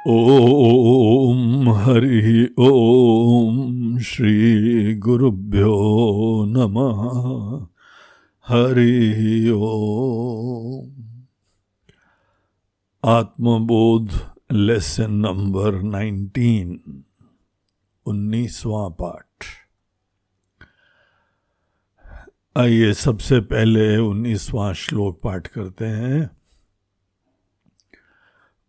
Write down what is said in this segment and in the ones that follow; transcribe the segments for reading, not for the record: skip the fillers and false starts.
ओम हरि ओम श्री गुरुभ्यो नमः। हरि ओम। आत्मबोध lesson number 19, 19वां पाठ। आइए सबसे पहले 19वां श्लोक पाठ करते हैं।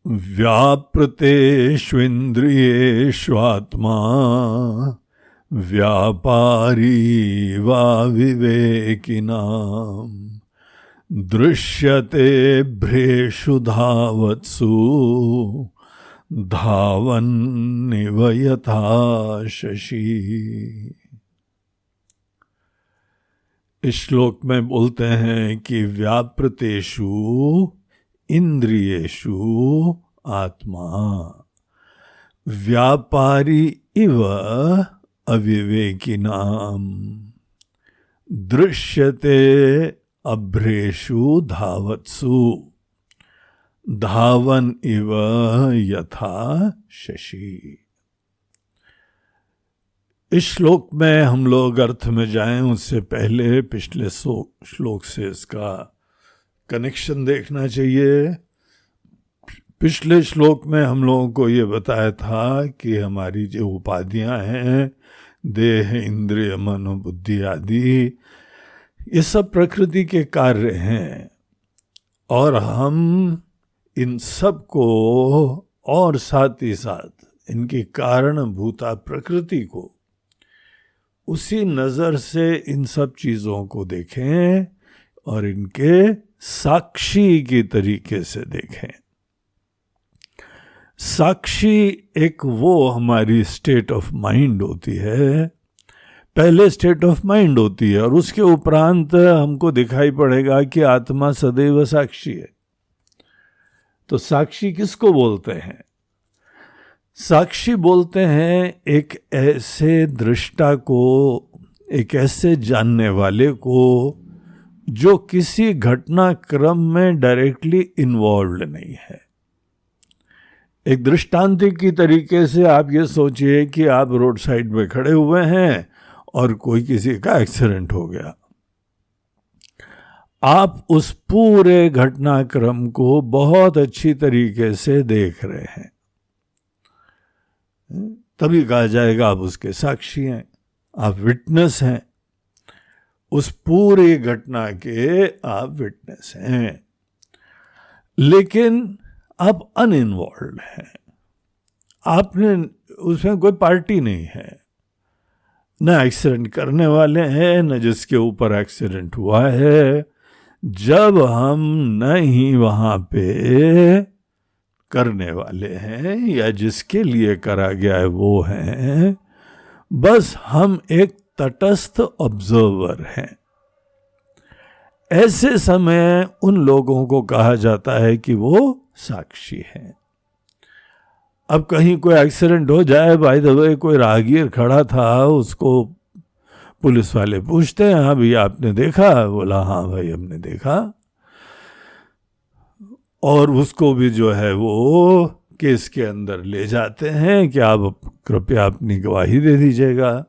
व्यापृतेष्विन्द्रियेष्वात्मा व्यापारी वा विवेकिनाम् दृश्यते भ्रेषु धावत्सु धावन्निव यथा शशि। इस श्लोक में बोलते हैं कि व्यापृतेषु इंद्रियेषु आत्मा व्यापारी इव अविवेकिनाम दृश्यते अभ्रेषु धावत्सु धावन इव यथा शशि। इस श्लोक में हम लोग अर्थ में जाएं उससे पहले पिछले श्लोक से इसका कनेक्शन देखना चाहिए। पिछले श्लोक में हम लोगों को ये बताया था कि हमारी जो उपाधियां हैं, देह, इंद्रिय, मन, बुद्धि आदि, ये सब प्रकृति के कार्य हैं और हम इन सब को और साथ ही साथ इनकी कारणभूता प्रकृति को उसी नजर से इन सब चीजों को देखें और इनके साक्षी की तरीके से देखें। साक्षी एक वो हमारी स्टेट ऑफ माइंड होती है, पहले स्टेट ऑफ माइंड होती है और उसके उपरांत हमको दिखाई पड़ेगा कि आत्मा सदैव साक्षी है। तो साक्षी किसको बोलते हैं? साक्षी बोलते हैं एक ऐसे दृष्टा को, एक ऐसे जानने वाले को जो किसी घटनाक्रम में डायरेक्टली इन्वॉल्व नहीं है। एक दृष्टांत की तरीके से आप ये सोचिए कि आप रोड साइड में खड़े हुए हैं और कोई किसी का एक्सीडेंट हो गया। आप उस पूरे घटनाक्रम को बहुत अच्छी तरीके से देख रहे हैं, तभी कहा जाएगा आप उसके साक्षी हैं, आप विटनेस हैं, उस पूरी घटना के आप विटनेस हैं। लेकिन आप अनइन्वॉल्व हैं, आपने उसमें कोई पार्टी नहीं है, न एक्सीडेंट करने वाले हैं न जिसके ऊपर एक्सीडेंट हुआ है। जब हम नहीं वहां पे करने वाले हैं या जिसके लिए करा गया है वो हैं, बस हम एक तटस्थ ऑब्जर्वर हैं। ऐसे समय उन लोगों को कहा जाता है कि वो साक्षी हैं। अब कहीं कोई एक्सीडेंट हो जाए, बाय द वे कोई राहगीर खड़ा था, उसको पुलिस वाले पूछते हैं, हाँ भैया आपने देखा? बोला हाँ भाई हमने देखा। और उसको भी जो है वो केस के अंदर ले जाते हैं कि आप कृपया अपनी गवाही दे दीजिएगा।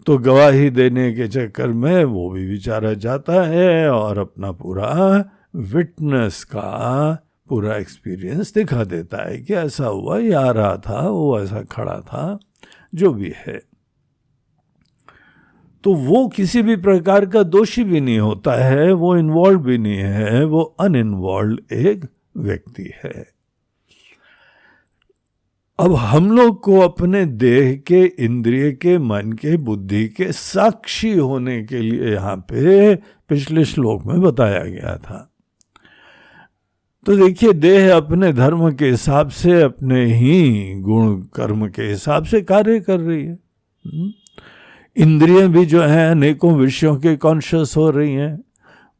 तो गवाही देने के चक्कर में वो भी बेचारा जाता है और अपना पूरा विटनेस का पूरा एक्सपीरियंस दिखा देता है कि ऐसा हुआ, ये आ रहा था, वो ऐसा खड़ा था, जो भी है। तो वो किसी भी प्रकार का दोषी भी नहीं होता है, वो इन्वॉल्व भी नहीं है, वो अनइन्वॉल्व एक व्यक्ति है। अब हम लोग को अपने देह के, इंद्रिय के, मन के, बुद्धि के साक्षी होने के लिए यहाँ पे पिछले श्लोक में बताया गया था। तो देखिए, देह अपने धर्म के हिसाब से, अपने ही गुण कर्म के हिसाब से कार्य कर रही है। इंद्रियां भी जो हैं अनेकों विषयों के कॉन्शियस हो रही हैं,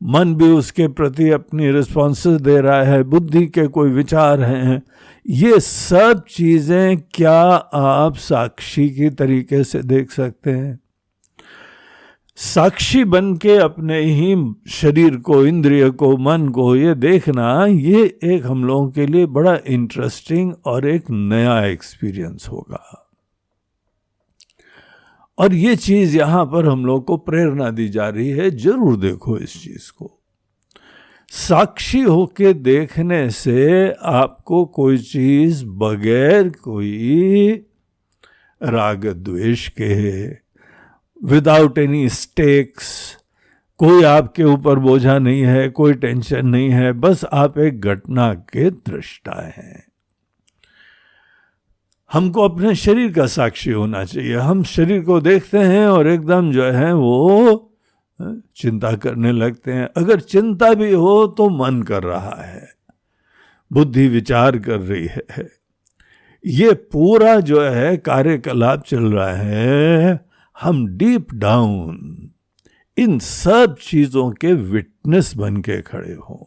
मन भी उसके प्रति अपनी रिस्पॉन्सेस दे रहा है, बुद्धि के कोई विचार हैं। ये सब चीजें क्या आप साक्षी की तरीके से देख सकते हैं? साक्षी बन के अपने ही शरीर को, इंद्रिय को, मन को ये देखना, ये एक हम लोगों के लिए बड़ा इंटरेस्टिंग और एक नया एक्सपीरियंस होगा। और ये चीज यहां पर हम लोग को प्रेरणा दी जा रही है, जरूर देखो इस चीज को। साक्षी होके देखने से आपको कोई चीज बगैर कोई राग द्वेष के, विदाउट एनी स्टेक्स, कोई आपके ऊपर बोझा नहीं है, कोई टेंशन नहीं है, बस आप एक घटना के दृष्टा हैं। हमको अपने शरीर का साक्षी होना चाहिए। हम शरीर को देखते हैं और एकदम जो है वो चिंता करने लगते हैं। अगर चिंता भी हो तो मन कर रहा है, बुद्धि विचार कर रही है, ये पूरा जो है कार्यकलाप चल रहा है। हम डीप डाउन इन सब चीजों के विटनेस बन के खड़े हों।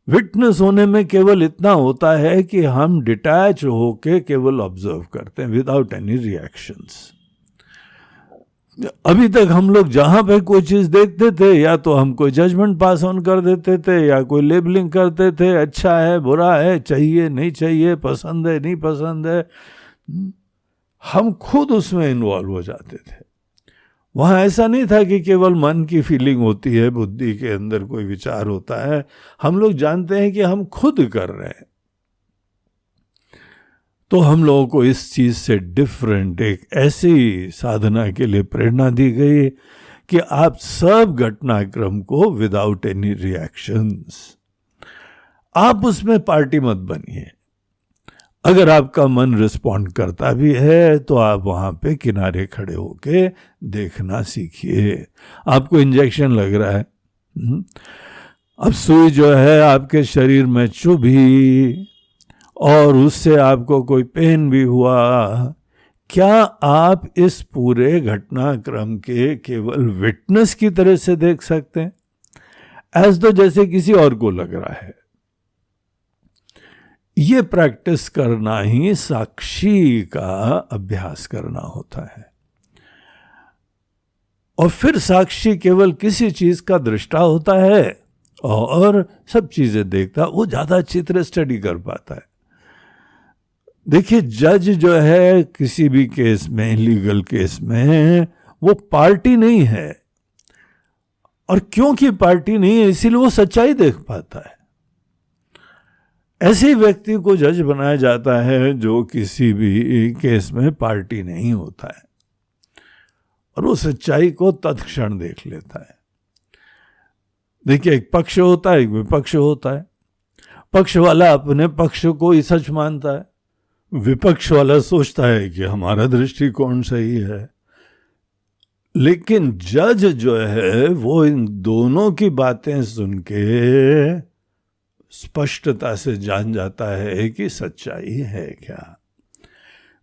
विटनेस होने में केवल इतना होता है कि हम डिटैच होके केवल ऑब्जर्व करते हैं विदाउट एनी रिएक्शंस। अभी तक हम लोग जहां पे कोई चीज देखते थे, या तो हम कोई जजमेंट पास ऑन कर देते थे, या कोई लेबलिंग करते थे, अच्छा है, बुरा है, चाहिए नहीं चाहिए, पसंद है नहीं पसंद है, हम खुद उसमें इन्वॉल्व हो जाते थे। वहां ऐसा नहीं था कि केवल मन की फीलिंग होती है, बुद्धि के अंदर कोई विचार होता है। हम लोग जानते हैं कि हम खुद कर रहे हैं। तो हम लोगों को इस चीज से डिफरेंट एक ऐसी साधना के लिए प्रेरणा दी गई कि आप सब घटनाक्रम को विदाउट एनी रिएक्शंस, आप उसमें पार्टी मत बनिए। अगर आपका मन रिस्पॉन्ड करता भी है तो आप वहां पे किनारे खड़े होके देखना सीखिए। आपको इंजेक्शन लग रहा है, अब सुई जो है आपके शरीर में चुभी और उससे आपको कोई पेन भी हुआ, क्या आप इस पूरे घटनाक्रम के केवल विटनेस की तरह से देख सकते हैं, एज दो जैसे किसी और को लग रहा है? ये प्रैक्टिस करना ही साक्षी का अभ्यास करना होता है। और फिर साक्षी केवल किसी चीज का दृष्टा होता है और सब चीजें देखता, वो ज्यादा अच्छी तरह स्टडी कर पाता है। देखिए, जज जो है किसी भी केस में, लीगल केस में, वो पार्टी नहीं है, और क्योंकि पार्टी नहीं है इसीलिए वो सच्चाई देख पाता है। ऐसे व्यक्ति को जज बनाया जाता है जो किसी भी केस में पार्टी नहीं होता है, और वो सच्चाई को तत्क्षण देख लेता है। देखिए, एक पक्ष होता है, एक विपक्ष होता है। पक्ष वाला अपने पक्ष को ही सच मानता है, विपक्ष वाला सोचता है कि हमारा दृष्टिकोण सही है। लेकिन जज जो है वो इन दोनों की बातें सुन के स्पष्टता से जान जाता है कि सच्चाई है क्या।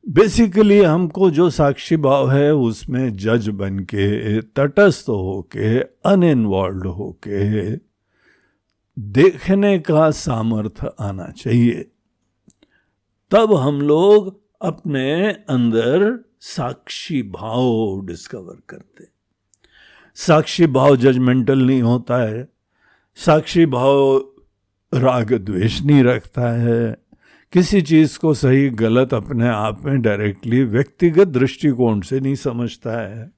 बेसिकली हमको जो साक्षी भाव है उसमें जज बन के, तटस्थ होके, अनइन्वॉल्व होके देखने का सामर्थ्य आना चाहिए। तब हम लोग अपने अंदर साक्षी भाव डिस्कवर करते। साक्षी भाव जजमेंटल नहीं होता है, साक्षी भाव राग द्वेष नहीं रखता है, किसी चीज को सही गलत अपने आप में डायरेक्टली व्यक्तिगत दृष्टिकोण से नहीं समझता है।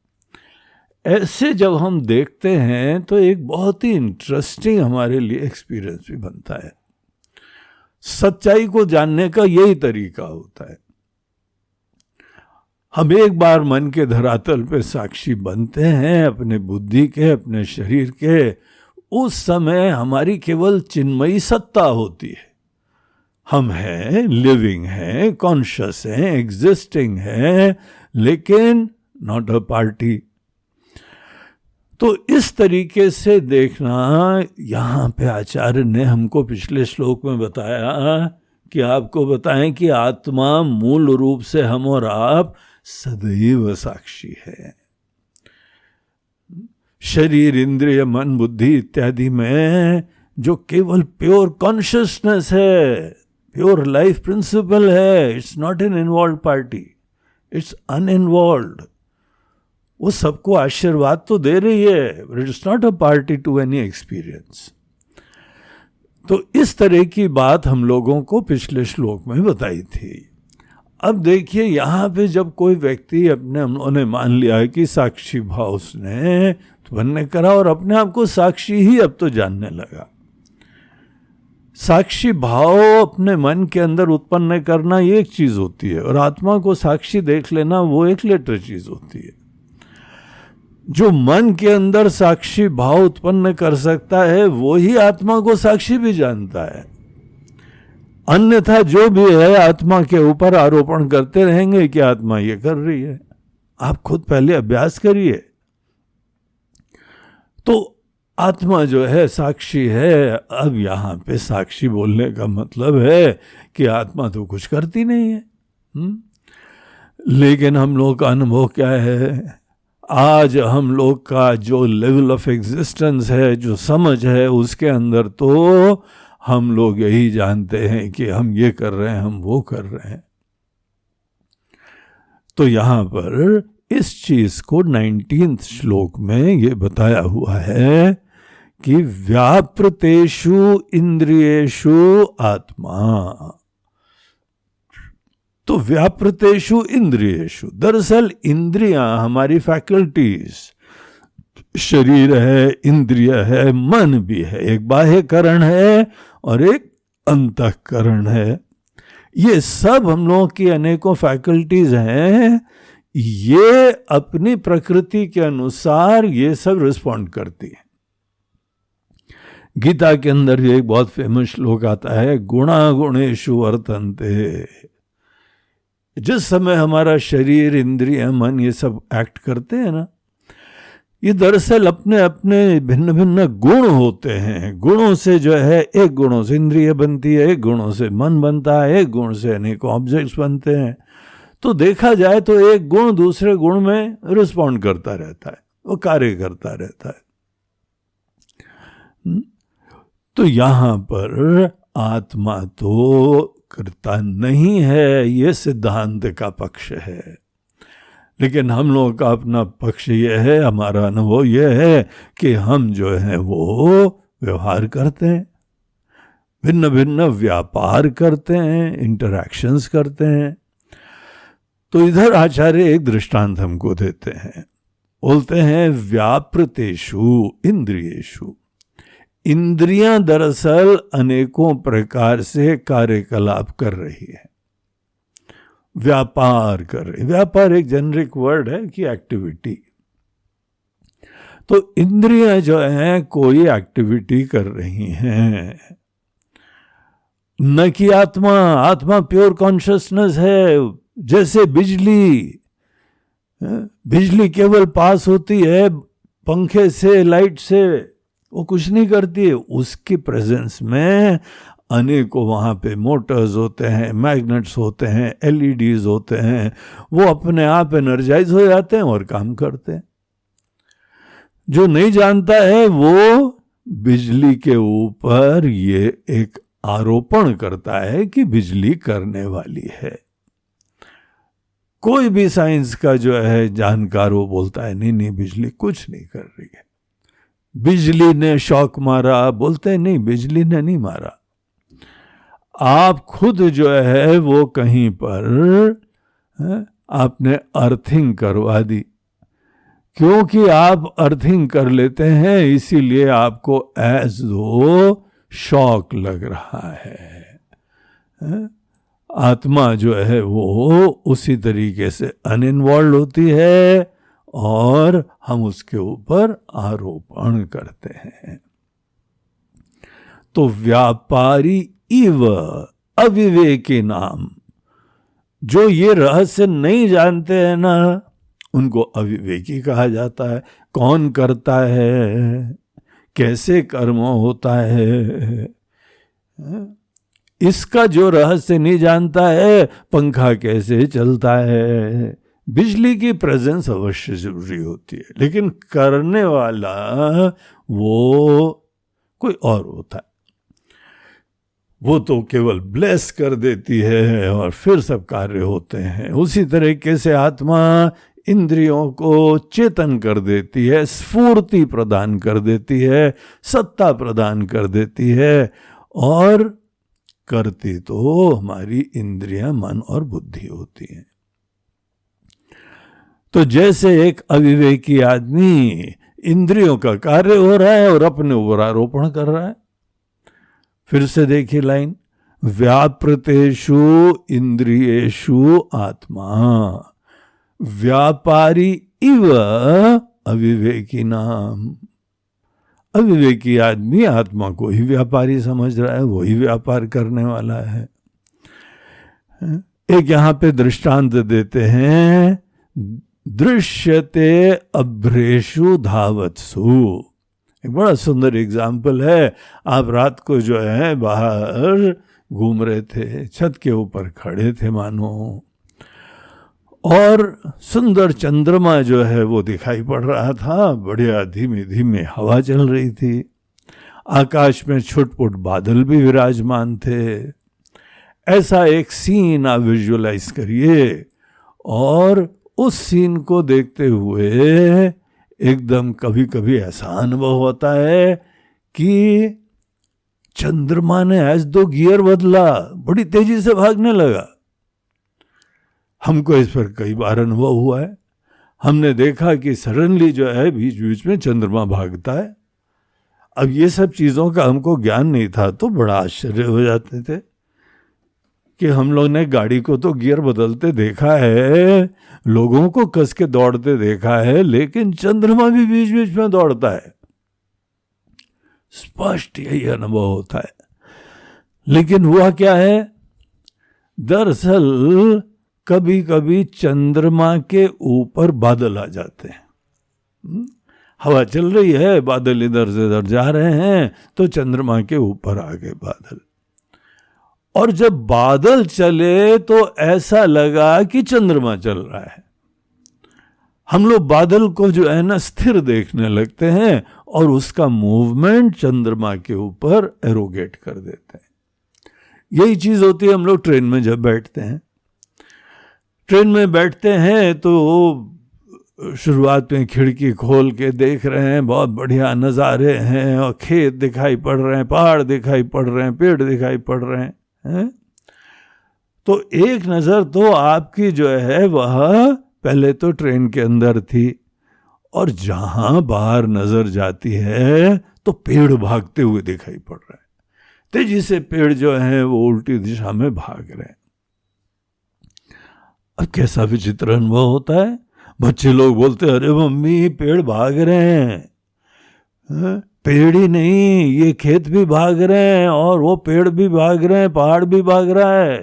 ऐसे जब हम देखते हैं तो एक बहुत ही इंटरेस्टिंग हमारे लिए एक्सपीरियंस भी बनता है। सच्चाई को जानने का यही तरीका होता है। हम एक बार मन के धरातल पे साक्षी बनते हैं अपने बुद्धि के, अपने शरीर के, उस समय हमारी केवल चिन्मयी सत्ता होती है। हम हैं, लिविंग हैं, कॉन्शियस हैं, एग्जिस्टिंग हैं, लेकिन नॉट अ पार्टी। तो इस तरीके से देखना, यहाँ पे आचार्य ने हमको पिछले श्लोक में बताया कि आपको बताएं कि आत्मा मूल रूप से हम और आप सदैव साक्षी है। शरीर, इंद्रिय, मन, बुद्धि इत्यादि में जो केवल प्योर कॉन्शियसनेस है, प्योर लाइफ प्रिंसिपल है, it's not an involve party, it's uninvolve. वो सबको आशीर्वाद तो दे रही है, but it's not a party to any experience. तो इस तरह की बात हम लोगों को पिछले श्लोक में बताई थी। अब देखिए यहाँ पे जब कोई व्यक्ति उन्होंने मान लिया है कि साक्षी भाव उसने उत्पन्न करा और अपने आप को साक्षी ही अब तो जानने लगा। साक्षी भाव अपने मन के अंदर उत्पन्न करना ये एक चीज होती है, और आत्मा को साक्षी देख लेना वो एक लेटर चीज होती है। जो मन के अंदर साक्षी भाव उत्पन्न कर सकता है वो ही आत्मा को साक्षी भी जानता है। अन्यथा जो भी है आत्मा के ऊपर आरोपण करते रहेंगे कि आत्मा ये कर रही है। आप खुद पहले अभ्यास करिए। तो आत्मा जो है साक्षी है। अब यहाँ पे साक्षी बोलने का मतलब है कि आत्मा तो कुछ करती नहीं है। लेकिन हम लोग का अनुभव क्या है, आज हम लोग का जो लेवल ऑफ एग्जिस्टेंस है, जो समझ है, उसके अंदर तो हम लोग यही जानते हैं कि हम ये कर रहे हैं, हम वो कर रहे हैं। तो यहां पर इस चीज को 19th श्लोक में ये बताया हुआ है कि व्यापृतेषु इंद्रियेषु आत्मा। तो व्यापृतेषु इंद्रियेषु, दरअसल इंद्रियां हमारी फैकल्टीज, शरीर है, इंद्रिय है, मन भी है, एक बाह्यकरण है और एक अंतःकरण है। ये सब हम लोगों की अनेकों फैकल्टीज हैं। ये अपनी प्रकृति के अनुसार ये सब रिस्पॉन्ड करती है। गीता के अंदर एक बहुत फेमस श्लोक आता है, गुणा गुणेषु वर्तन्ते। जिस समय हमारा शरीर, इंद्रिय, मन ये सब एक्ट करते हैं ना, ये दरअसल अपने अपने भिन्न भिन्न गुण होते हैं। गुणों से जो है, एक गुणों से इंद्रिय बनती है, एक गुणों से मन बनता है, एक गुण से अनेकों ऑब्जेक्ट्स बनते हैं। तो देखा जाए तो एक गुण दूसरे गुण में रिस्पॉन्ड करता रहता है, वो कार्य करता रहता है। तो यहां पर आत्मा तो करता नहीं है, ये सिद्धांत का पक्ष है। लेकिन हम लोगों का अपना पक्ष ये है, हमारा अनुभव ये है कि हम जो है वो व्यवहार करते हैं, भिन्न भिन्न व्यापार करते हैं, इंटरैक्शंस करते हैं। तो इधर आचार्य एक दृष्टांत हमको देते हैं, बोलते हैं व्यापृतेषु इंद्रियेषु। इंद्रियां दरअसल अनेकों प्रकार से कार्यकलाप कर रही है, व्यापार कर रही। व्यापार एक जेनरिक वर्ड है कि एक्टिविटी। तो इंद्रियां जो हैं कोई एक्टिविटी कर रही हैं, न कि आत्मा। आत्मा प्योर कॉन्शियसनेस है। जैसे बिजली केवल पास होती है पंखे से, लाइट से, वो कुछ नहीं करती है। उसकी प्रेजेंस में अनेकों वहाँ पे मोटर्स होते हैं, मैग्नेट्स होते हैं, एलईडीज होते हैं, वो अपने आप एनर्जाइज हो जाते हैं और काम करते हैं। जो नहीं जानता है वो बिजली के ऊपर ये एक आरोपण करता है कि बिजली करने वाली है। कोई भी साइंस का जो है जानकार वो बोलता है नहीं नहीं बिजली कुछ नहीं कर रही है, बिजली ने शॉक मारा, बोलते हैं नहीं बिजली ने नहीं मारा। आप खुद जो है वो कहीं पर आपने अर्थिंग करवा दी, क्योंकि आप अर्थिंग कर लेते हैं इसीलिए आपको एज दो शॉक लग रहा है। आत्मा जो है वो उसी तरीके से अनइन्वॉल्व होती है और हम उसके ऊपर आरोपण करते हैं। तो व्यापारी इव अविवेकी नाम, जो ये रहस्य नहीं जानते हैं ना, उनको अविवेकी कहा जाता है। कौन करता है, कैसे कर्म होता है, इसका जो रहस्य नहीं जानता है, पंखा कैसे चलता है। बिजली की प्रेजेंस अवश्य जरूरी होती है, लेकिन करने वाला वो कोई और होता है। वो तो केवल ब्लेस कर देती है और फिर सब कार्य होते हैं। उसी तरीके से आत्मा इंद्रियों को चेतन कर देती है, स्फूर्ति प्रदान कर देती है, सत्ता प्रदान कर देती है, और करती तो हमारी इंद्रियां, मन और बुद्धि होती हैं। तो जैसे एक अविवेकी आदमी इंद्रियों का कार्य हो रहा है और अपने ऊपर आरोपण कर रहा है। फिर से देखिए लाइन, व्यापृतेषु इंद्रियेषु आत्मा व्यापारी इव अविवेकी नाम। अविवेकी आदमी आत्मा को ही व्यापारी समझ रहा है, वही व्यापार करने वाला है। एक यहां पे दृष्टांत देते हैं, दृश्यते अभ्रेषु धावत्सु। एक बड़ा सुंदर एग्जाम्पल है। आप रात को जो है बाहर घूम रहे थे, छत के ऊपर खड़े थे मानो, और सुंदर चंद्रमा जो है वो दिखाई पड़ रहा था, बढ़िया धीमे धीमे हवा चल रही थी, आकाश में छुटपुट बादल भी विराजमान थे। ऐसा एक सीन आप विजुअलाइज करिए, और उस सीन को देखते हुए एकदम कभी कभी ऐसा अनुभव होता है कि चंद्रमा ने एज दो गियर बदला, बड़ी तेजी से भागने लगा। हमको इस पर कई बार अनुभव हुआ है। हमने देखा कि सडनली जो है बीच बीच में चंद्रमा भागता है। अब ये सब चीज़ों का हमको ज्ञान नहीं था, तो बड़ा आश्चर्य हो जाते थे कि हम लोग ने गाड़ी को तो गियर बदलते देखा है, लोगों को कस के दौड़ते देखा है, लेकिन चंद्रमा भी बीच बीच में दौड़ता है। स्पष्ट यही अनुभव होता है। लेकिन हुआ क्या है, दरअसल कभी कभी चंद्रमा के ऊपर बादल आ जाते हैं। हवा चल रही है, बादल इधर से इधर जा रहे हैं, तो चंद्रमा के ऊपर आ गए बादल। और जब बादल चले तो ऐसा लगा कि चंद्रमा चल रहा है। हम लोग बादल को जो है ना स्थिर देखने लगते हैं, और उसका मूवमेंट चंद्रमा के ऊपर एरोगेट कर देते हैं। यही चीज होती है हम लोग ट्रेन में जब बैठते हैं। ट्रेन में बैठते हैं तो शुरुआत में खिड़की खोल के देख रहे हैं, बहुत बढ़िया नज़ारे हैं, और खेत दिखाई पड़ रहे हैं, पहाड़ दिखाई पड़ रहे हैं, पेड़ दिखाई पड़ रहे हैं। तो एक नज़र तो आपकी जो है वह पहले तो ट्रेन के अंदर थी, और जहां बाहर नजर जाती है तो पेड़ भागते हुए दिखाई पड़ रहे हैं। तेजी से पेड़ जो है वो उल्टी दिशा में भाग रहे हैं। अब कैसा विचित्र अनुभव होता है। बच्चे लोग बोलते हैं, अरे मम्मी पेड़ भाग रहे हैं। पेड़ ही नहीं, ये खेत भी भाग रहे हैं, और वो पेड़ भी भाग रहे हैं, पहाड़ भी भाग रहा है।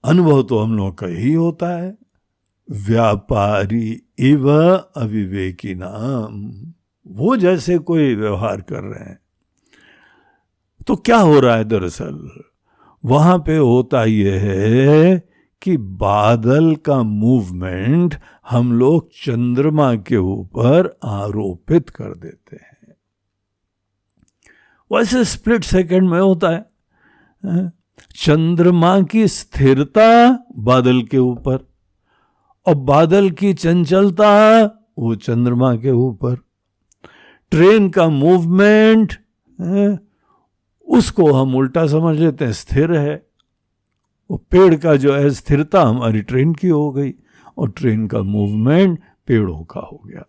अनुभव तो हम लोग का यही होता है। व्यापारी इव अविवेकी नाम, वो जैसे कोई व्यवहार कर रहे हैं। तो क्या हो रहा है दरअसल वहां पे होता यह है कि बादल का मूवमेंट हम लोग चंद्रमा के ऊपर आरोपित कर देते हैं। वैसे स्प्लिट सेकंड में होता है। चंद्रमा की स्थिरता बादल के ऊपर, और बादल की चंचलता वो चंद्रमा के ऊपर। ट्रेन का मूवमेंट उसको हम उल्टा समझ लेते हैं, स्थिर है। वो पेड़ का जो है स्थिरता हमारी ट्रेन की हो गई, और ट्रेन का मूवमेंट पेड़ों का हो गया।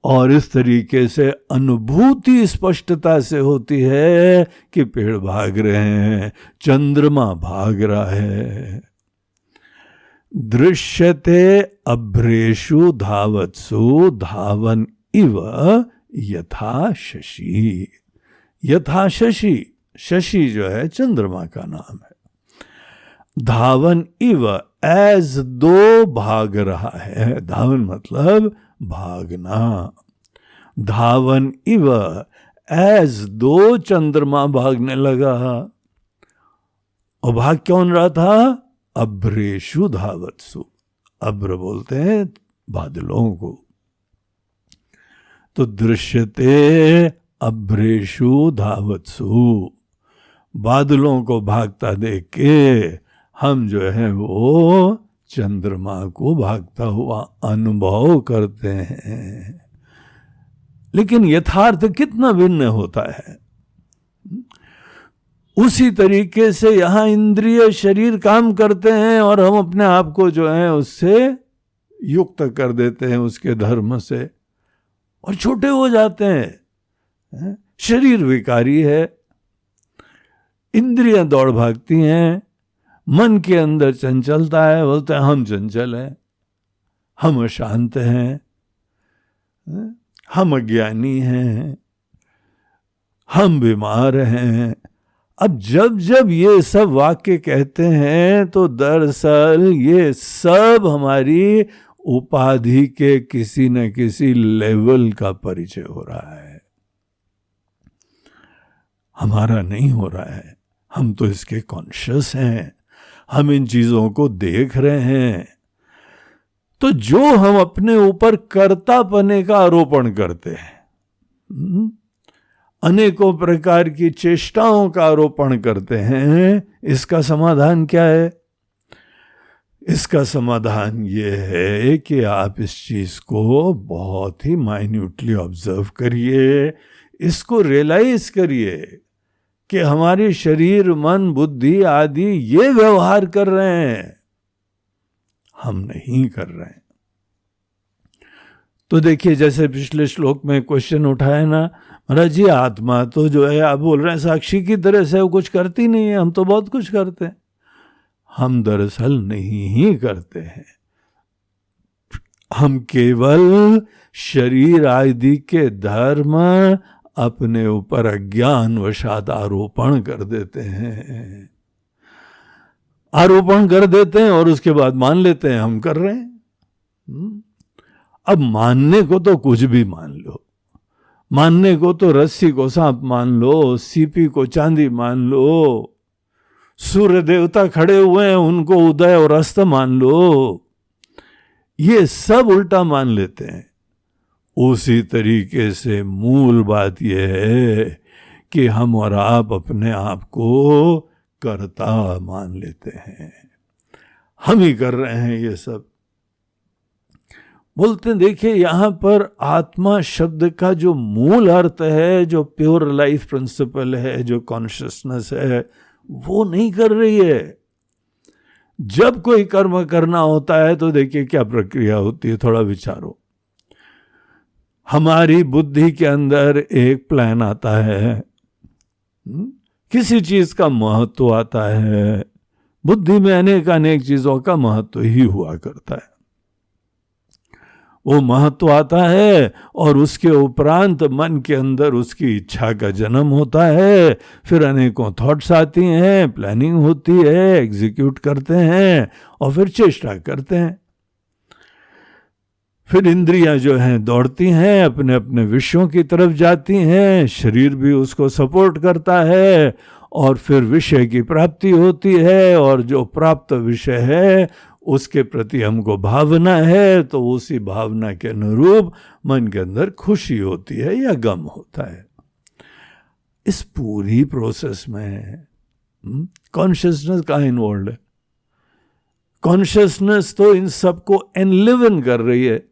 और इस तरीके से अनुभूति स्पष्टता से होती है कि पेड़ भाग रहे हैं, चंद्रमा भाग रहा है। दृश्यते अभ्रेषु धावत्सु धावन इव यथा शशि। यथा शशि, शशि जो है चंद्रमा का नाम है। धावन इव, एज दो भाग रहा है। धावन मतलब भागना। धावन इव, एज दो चंद्रमा भागने लगा। और भाग कौन रहा था? अभ्रेषु धावत्सु। अभ्र बोलते हैं बादलों को। तो दृश्यते अभ्रेषु धावत्सु, बादलों को भागता देख के हम जो है वो चंद्रमा को भागता हुआ अनुभव करते हैं, लेकिन यथार्थ कितना भिन्न होता है। उसी तरीके से यहां इंद्रिय शरीर काम करते हैं और हम अपने आप को जो है उससे युक्त कर देते हैं, उसके धर्म से, और छोटे हो जाते हैं। शरीर विकारी है, इंद्रियां दौड़ भागती हैं, मन के अंदर चंचलता है, बोलते हैं हम चंचल हैं, हम अशांत हैं, हम अज्ञानी हैं, हम बीमार हैं। अब जब जब ये सब वाक्य कहते हैं तो दरअसल ये सब हमारी उपाधि के किसी न किसी लेवल का परिचय हो रहा है, हमारा नहीं हो रहा है। हम तो इसके कॉन्शियस हैं, हम इन चीजों को देख रहे हैं। तो जो हम अपने ऊपर कर्तापने का आरोपण करते हैं, अनेकों प्रकार की चेष्टाओं का आरोपण करते हैं, इसका समाधान क्या है? इसका समाधान ये है कि आप इस चीज को बहुत ही माइन्यूटली ऑब्जर्व करिए, इसको रियलाइज करिए कि हमारे शरीर, मन, बुद्धि आदि ये व्यवहार कर रहे हैं, हम नहीं कर रहे हैं। तो देखिए, जैसे पिछले श्लोक में क्वेश्चन उठाया ना, महाराज जी आत्मा तो जो है आप बोल रहे हैं साक्षी की तरह से वो कुछ करती नहीं है, हम तो बहुत कुछ करते हैं। हम दरअसल नहीं ही करते हैं, हम केवल शरीर आदि के धर्म अपने ऊपर अज्ञान वशात आरोपण कर देते हैं, आरोपण कर देते हैं और उसके बाद मान लेते हैं हम कर रहे हैं। अब मानने को तो कुछ भी मान लो, मानने को तो रस्सी को सांप मान लो, सीपी को चांदी मान लो, सूर्य देवता खड़े हुए हैं उनको उदय और अस्त मान लो, ये सब उल्टा मान लेते हैं। उसी तरीके से मूल बात यह है कि हम और आप अपने आप को कर्ता मान लेते हैं, हम ही कर रहे हैं ये सब। बोलते हैं, देखिए यहां पर आत्मा शब्द का जो मूल अर्थ है, जो प्योर लाइफ प्रिंसिपल है, जो कॉन्शियसनेस है, वो नहीं कर रही है। जब कोई कर्म करना होता है तो देखिए क्या प्रक्रिया होती है, थोड़ा विचारो। हमारी बुद्धि के अंदर एक प्लान आता है, किसी चीज का महत्व आता है, बुद्धि में अनेक चीजों का महत्व ही हुआ करता है। वो महत्व आता है और उसके उपरांत मन के अंदर उसकी इच्छा का जन्म होता है, फिर अनेकों थॉट्स आती हैं, प्लानिंग होती है, एग्जीक्यूट करते हैं और फिर चेष्टा करते हैं। फिर इंद्रियां जो हैं दौड़ती हैं, अपने अपने विषयों की तरफ जाती हैं, शरीर भी उसको सपोर्ट करता है और फिर विषय की प्राप्ति होती है, और जो प्राप्त विषय है उसके प्रति हमको भावना है, तो उसी भावना के अनुरूप मन के अंदर खुशी होती है या गम होता है। इस पूरी प्रोसेस में कॉन्शियसनेस कहाँ इन्वॉल्व है? कॉन्शियसनेस तो इन सबको एनलिवन कर रही है।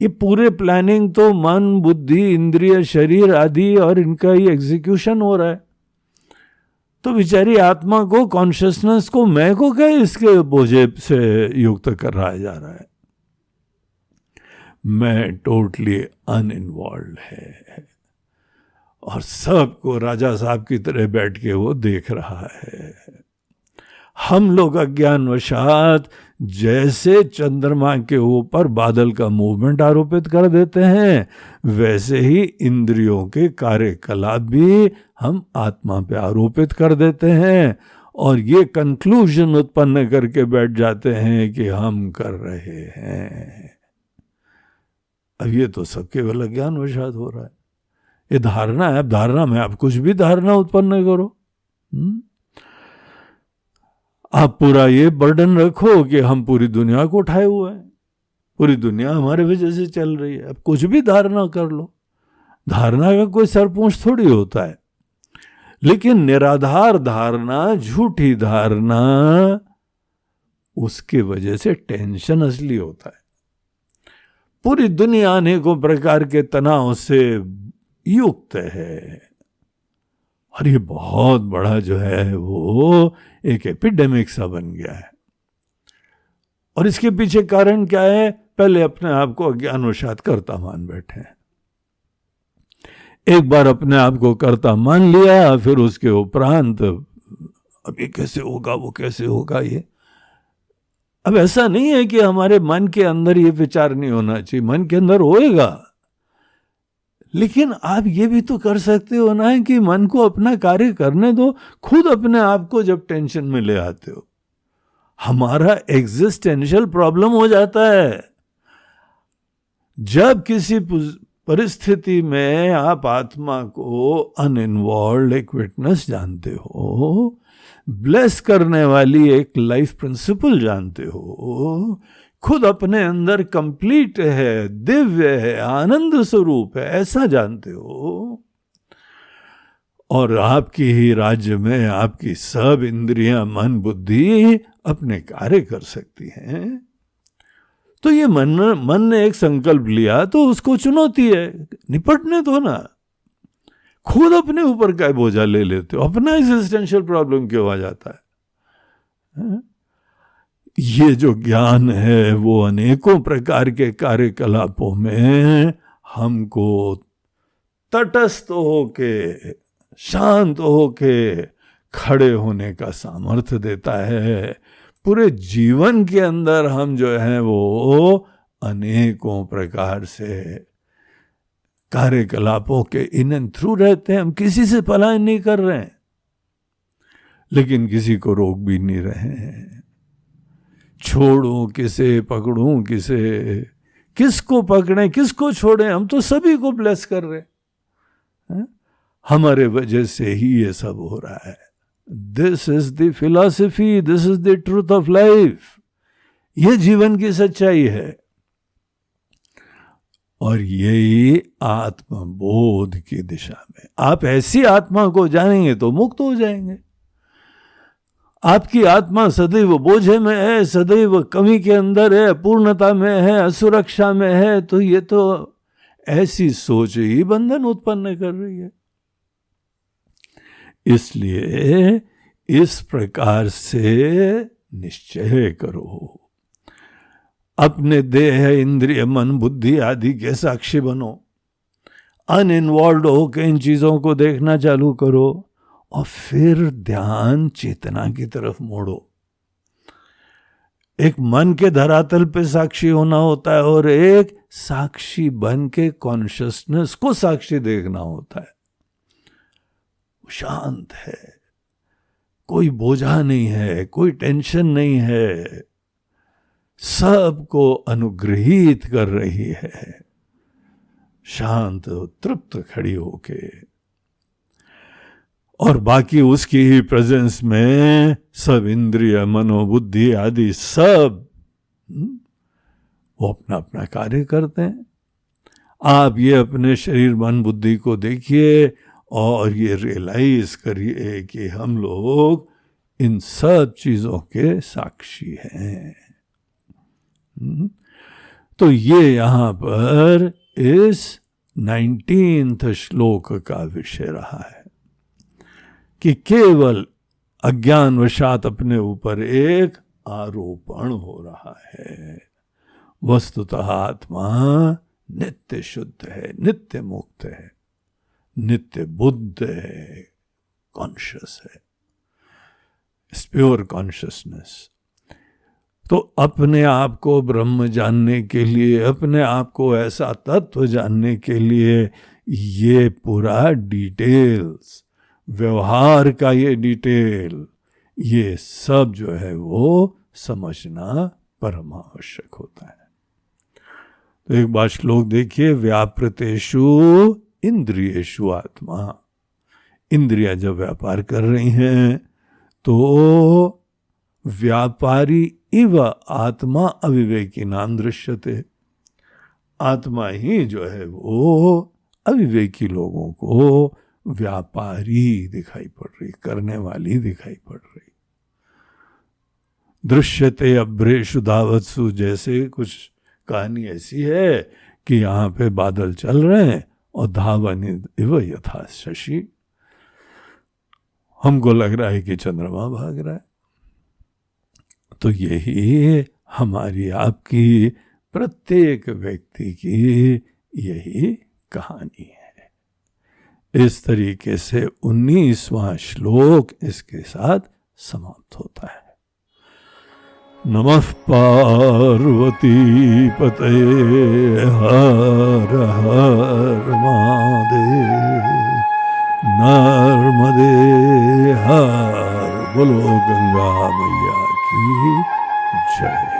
ये पूरे प्लानिंग तो मन, बुद्धि, इंद्रिय, शरीर आदि और इनका ही एग्जीक्यूशन हो रहा है। तो बेचारी आत्मा को, कॉन्शियसनेस को, मैं को क्या इसके बोझे से युक्त कर रहा जा रहा है? मैं टोटली अनइन्वॉल्व है और सबको राजा साहब की तरह बैठ के वो देख रहा है। हम लोग अज्ञानवशात जैसे चंद्रमा के ऊपर बादल का मूवमेंट आरोपित कर देते हैं, वैसे ही इंद्रियों के कार्यकलाप भी हम आत्मा पे आरोपित कर देते हैं और ये कंक्लूजन उत्पन्न करके बैठ जाते हैं कि हम कर रहे हैं। अब ये तो सब केवल अज्ञानवशात हो रहा है। ये धारणा है। अब धारणा में आप कुछ भी धारणा उत्पन्न करो, आप पूरा ये बर्डन रखो कि हम पूरी दुनिया को उठाए हुए हैं, पूरी दुनिया हमारे वजह से चल रही है। अब कुछ भी धारणा कर लो, धारणा का कोई सरपूंछ थोड़ी होता है। लेकिन निराधार धारणा, झूठी धारणा, उसके वजह से टेंशन असली होता है। पूरी दुनिया अनेकों प्रकार के तनाव से युक्त है और ये बहुत बड़ा जो है वो एक एपिडेमिक सा बन गया है। और इसके पीछे कारण क्या है? पहले अपने आप को अज्ञानवशात कर्ता मान बैठे हैं। एक बार अपने आप को कर्ता मान लिया, फिर उसके उपरांत अब ये कैसे होगा, वो कैसे होगा, ये अब ऐसा नहीं है कि हमारे मन के अंदर ये विचार नहीं होना चाहिए, मन के अंदर होएगा, लेकिन आप ये भी तो कर सकते हो ना कि मन को अपना कार्य करने दो। खुद अपने आप को जब टेंशन में ले आते हो, हमारा एग्जिस्टेंशियल प्रॉब्लम हो जाता है। जब किसी परिस्थिति में आप आत्मा को अनइन्वॉल्व एक विटनेस जानते हो, ब्लेस करने वाली एक लाइफ प्रिंसिपल जानते हो, खुद अपने अंदर कंप्लीट है, दिव्य है, आनंद स्वरूप है, ऐसा जानते हो, और आपकी ही राज्य में आपकी सब इंद्रियां, मन, बुद्धि अपने कार्य कर सकती हैं, तो ये मन ने एक संकल्प लिया तो उसको चुनौती है, निपटने दो ना। खुद अपने ऊपर का बोझा ले लेते हो, अपना एग्जिस्टेंशियल प्रॉब्लम क्यों आ जाता है? ये जो ज्ञान है वो अनेकों प्रकार के कार्यकलापों में हमको तटस्थ होके, शांत होके खड़े होने का सामर्थ्य देता है। पूरे जीवन के अंदर हम जो है वो अनेकों प्रकार से कार्यकलापों के इन एंड थ्रू रहते हैं। हम किसी से पलायन नहीं कर रहे हैं, लेकिन किसी को रोक भी नहीं रहे हैं। छोड़ूं किसे, पकड़ूं किसे, किसको पकड़ें, किसको छोड़ें, हम तो सभी को ब्लेस कर रहे हैं। हमारे वजह से ही ये सब हो रहा है। This is the philosophy, this is the truth of life. ये जीवन की सच्चाई है और यही आत्मबोध की दिशा में आप ऐसी आत्मा को जानेंगे तो मुक्त हो जाएंगे। आपकी आत्मा सदैव बोझे में है, सदैव कमी के अंदर है, अपूर्णता में है, असुरक्षा में है, तो ये तो ऐसी सोच ही बंधन उत्पन्न कर रही है। इसलिए इस प्रकार से निश्चय करो, अपने देह, इंद्रिय, मन, बुद्धि आदि के साक्षी बनो, अनइन्वॉल्व होकर इन चीजों को देखना चालू करो और फिर ध्यान चेतना की तरफ मोड़ो। एक मन के धरातल पे साक्षी होना होता है और एक साक्षी बन के कॉन्शियसनेस को साक्षी देखना होता है। शांत है, कोई बोझा नहीं है, कोई टेंशन नहीं है, सबको अनुग्रहित कर रही है, शांत तृप्त खड़ी होके, और बाकी उसकी ही प्रेजेंस में सब इंद्रिय, मनोबुद्धि आदि सब वो अपना अपना कार्य करते हैं। आप ये अपने शरीर, मन, बुद्धि को देखिए और ये रियलाइज करिए कि हम लोग इन सब चीजों के साक्षी हैं। तो ये यहां पर इस 19वें श्लोक का विषय रहा है कि केवल अज्ञानवशात अपने ऊपर एक आरोपण हो रहा है। वस्तुतः आत्मा नित्य शुद्ध है, नित्य मुक्त है, नित्य बुद्ध है, कॉन्शियस है, प्योर कॉन्शियसनेस। तो अपने आप को ब्रह्म जानने के लिए, अपने आप को ऐसा तत्व जानने के लिए ये पूरा डिटेल्स, व्यवहार का ये डिटेल, ये सब जो है वो समझना परम आवश्यक होता है। तो एक बार श्लोक देखिए, व्यापृतेषु इंद्रियेषु आत्मा। इंद्रियां जब व्यापार कर रही हैं तो व्यापारी इव आत्मा अविवेकी नाम दृश्यते। आत्मा ही जो है वो अविवेकी लोगों को व्यापारी दिखाई पड़ रही, करने वाली दिखाई पड़ रही। दृश्यते अभ्रेषु धावत्सु, जैसे कुछ कहानी ऐसी है कि यहाँ पे बादल चल रहे हैं और धावन इव यथा शशि, हमको लग रहा है कि चंद्रमा भाग रहा है। तो यही हमारी आपकी प्रत्येक व्यक्ति की यही कहानी है। इस तरीके से 19वां श्लोक इसके साथ समाप्त होता है। नमः पार्वती पते हर हर महादेव, नर्मदे हर, बोलो गंगा मैया की जय।